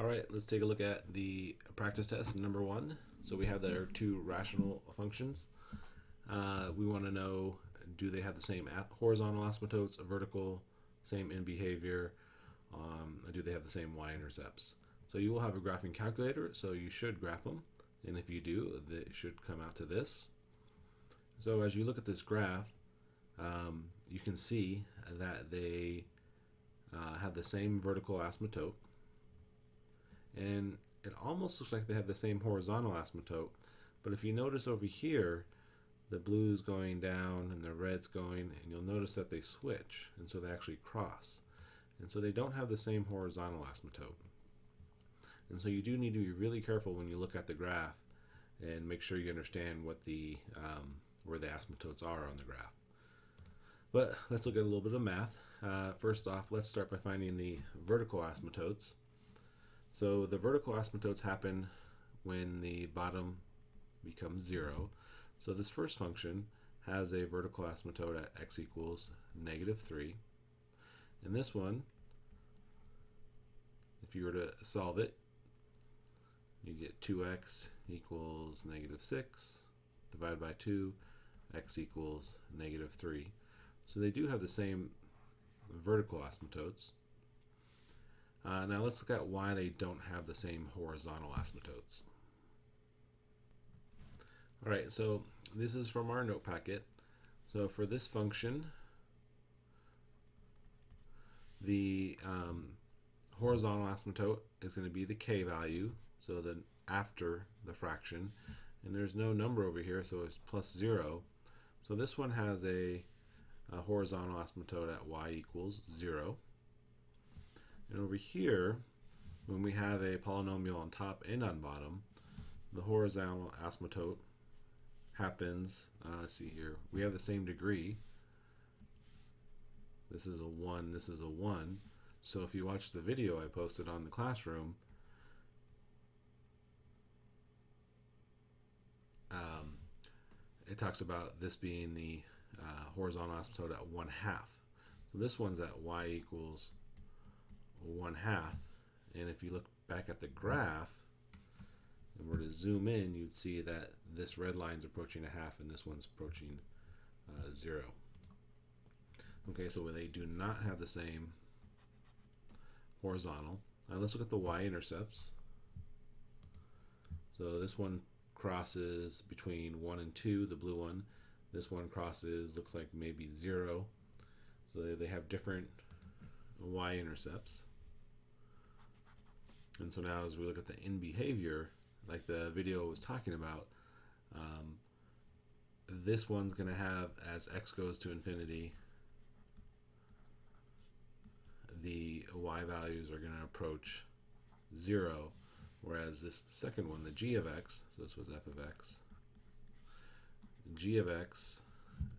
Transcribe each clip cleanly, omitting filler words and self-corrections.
All right, let's take a look at the practice test number one. So we have there two rational functions. We want to know, do they have the same horizontal asymptotes, vertical, same in behavior, do they have the same y-intercepts? So you will have a graphing calculator, so you should graph them. And if you do, it should come out to this. So as you look at this graph, you can see that they have the same vertical asymptote. And it almost looks like they have the same horizontal asymptote, but if you notice over here, the blue's going down and the red's going, and you'll notice that they switch, and so they actually cross. And so they don't have the same horizontal asymptote. And so you do need to be really careful when you look at the graph and make sure you understand what the where the asymptotes are on the graph. But let's look at a little bit of math. First off, let's start by finding the vertical asymptotes. So the vertical asymptotes happen when the bottom becomes 0. So this first function has a vertical asymptote at x equals -3. And this one, if you were to solve it, you get 2x equals -6 divided by 2, x equals -3. So they do have the same vertical asymptotes. Now let's look at why they don't have the same horizontal asymptotes. Alright, so this is from our note packet. So for this function, the horizontal asymptote is going to be the k value, so then after the fraction, and there's no number over here, so it's +0. So this one has a horizontal asymptote at y equals 0. And over here, when we have a polynomial on top and on bottom, the horizontal asymptote happens, let's see here, we have the same degree. This is a 1, this is a 1. So if you watch the video I posted on the classroom, it talks about this being the horizontal asymptote at 1/2. So this one's at y equals 1/2, and if you look back at the graph and were to zoom in, you'd see that this red line's approaching 1/2 and this one's approaching 0. Okay, so they do not have the same horizontal. Now let's look at the y-intercepts. So this one crosses between 1 and 2, the blue one. This one crosses, looks like maybe 0. So they have different y-intercepts. And so now as we look at the in behavior, like the video was talking about, this one's going to have, as x goes to infinity, the y values are going to approach 0, whereas this second one, the g of x, so this was f of x, g of x,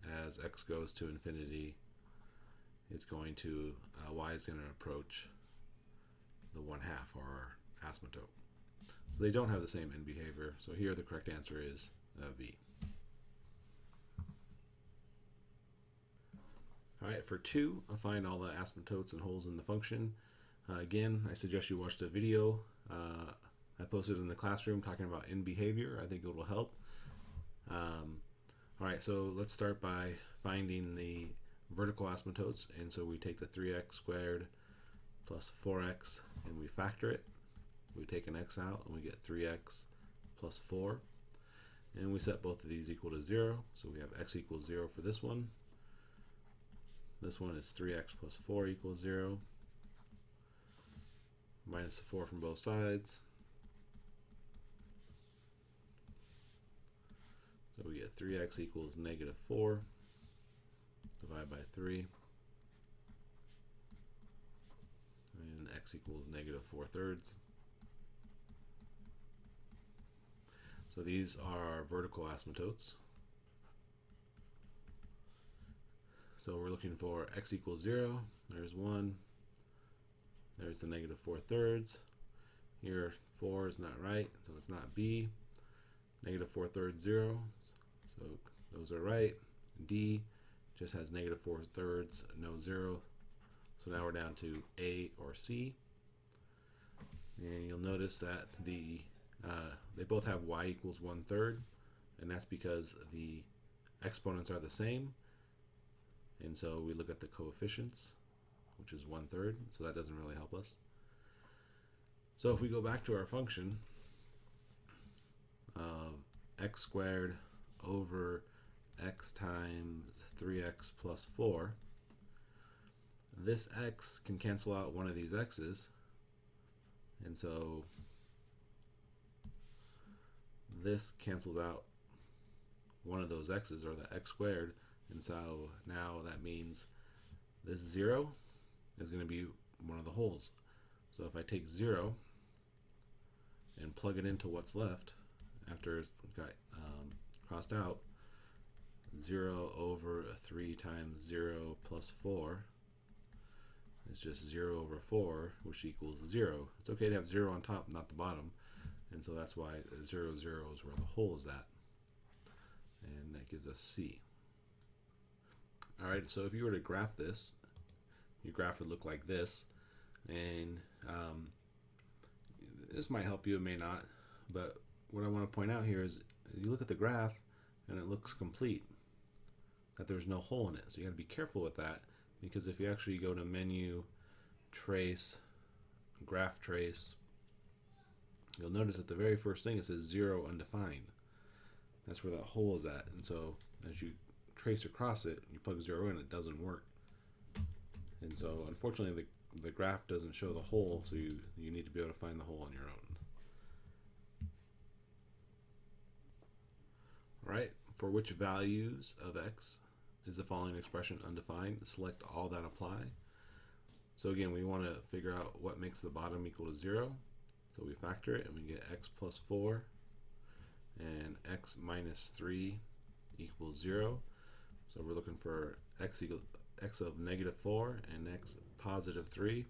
as x goes to infinity, is going to, y is going to approach the 1/2, or asymptote. So they don't have the same in behavior. So here the correct answer is B. Alright, for 2, I'll find all the asymptotes and holes in the function. Again, I suggest you watch the video I posted in the classroom talking about in behavior. I think it will help. Alright, so let's start by finding the vertical asymptotes, and so we take the 3x squared plus 4x and we factor it. We take an x out and we get 3x plus 4, and we set both of these equal to 0, so we have x equals 0 for this one. This one is 3x plus 4 equals 0, minus 4 from both sides. So we get 3x equals -4, divide by 3, and x equals -4/3. So these are our vertical asymptotes. So we're looking for x equals 0, there's 1, there's the -4/3. Here 4 is not right, so it's not B. -4/3, 0, so those are right. D just has -4/3, no 0. So now we're down to A or C. And you'll notice that they both have y equals 1/3, and that's because the exponents are the same. And so we look at the coefficients, which is 1/3, so that doesn't really help us. So if we go back to our function of x squared over x times 3x plus 4, this x can cancel out one of these x's, and so this cancels out one of those x's, or the x squared, and so now that means this 0 is going to be one of the wholes. So if I take 0 and plug it into what's left after it's got crossed out, 0 over 3 times 0 plus 4 is just 0 over 4, which equals 0. It's okay to have 0 on top, not the bottom, and so that's why 0, 0 is where the hole is at, and that gives us C. Alright, so if you were to graph this, your graph would look like this, and this might help you, it may not, but what I want to point out here is you look at the graph and it looks complete, that there's no hole in it. So you got to be careful with that, because if you actually go to menu, trace, graph trace, you'll notice that the very first thing it says 0 undefined. That's where that hole is at, and so as you trace across it, you plug 0 in, it doesn't work. And so unfortunately the graph doesn't show the hole, so you need to be able to find the hole on your own. Alright, for which values of x is the following expression undefined? Select all that apply. So again, we want to figure out what makes the bottom equal to 0. So we factor it and we get x plus 4 and x minus 3 equals 0. So we're looking for x of negative 4 and x positive 3.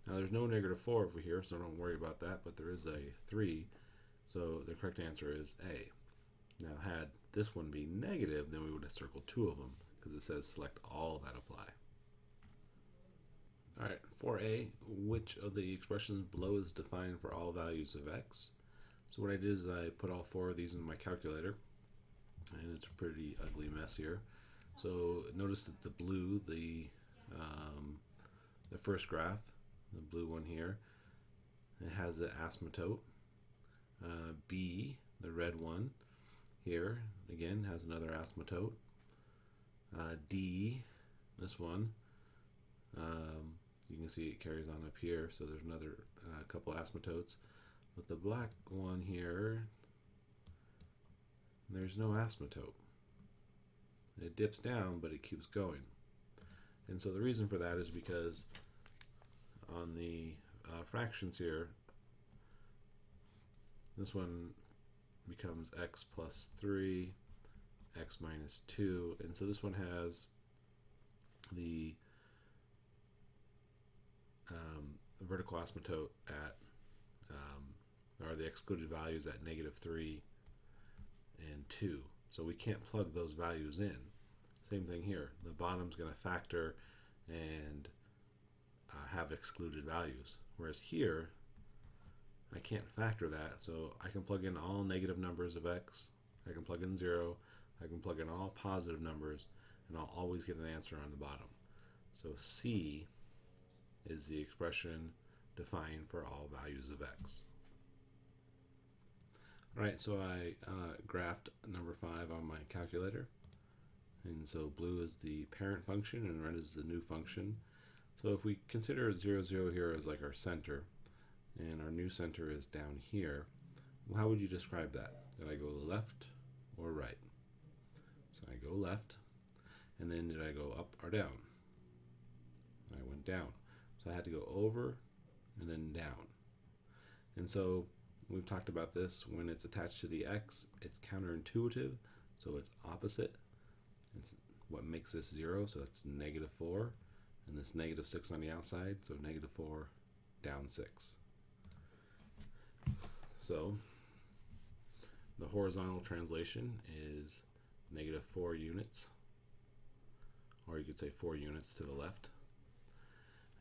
Now there's no negative 4 over here, so don't worry about that, but there is a 3. So the correct answer is A. Now had this one be negative, then we would have circled 2 of them, because it says select all that apply. Alright, 4a, which of the expressions below is defined for all values of x? So what I did is I put all 4 of these in my calculator, and it's a pretty ugly mess here. So notice that the blue, the first graph, the blue one here, it has the asymptote. B, the red one here, again has another asymptote. D, this one, you can see it carries on up here, so there's another couple asymptotes. But the black one here, there's no asymptote. It dips down, but it keeps going. And so the reason for that is because on the fractions here, this one becomes x plus 3, x minus 2, and so this one has the vertical asymptote at, or the excluded values at negative 3 and 2. So we can't plug those values in. Same thing here. The bottom's going to factor and have excluded values. Whereas here, I can't factor that, so I can plug in all negative numbers of x, I can plug in 0, I can plug in all positive numbers, and I'll always get an answer on the bottom. So C is the expression defined for all values of x. Alright, so I graphed number 5 on my calculator. And so blue is the parent function and red is the new function. So if we consider 0, 0 here as like our center, and our new center is down here, well, how would you describe that? Did I go left or right? So I go left, and then did I go up or down? I went down. So I had to go over and then down. And so we've talked about this, when it's attached to the x, it's counterintuitive, so it's opposite. It's what makes this 0, so it's negative 4, and this negative 6 on the outside, so negative 4 down 6. So the horizontal translation is negative 4 units, or you could say 4 units to the left.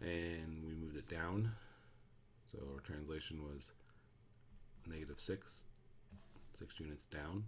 And we moved it down So our translation was -6, 6 units down.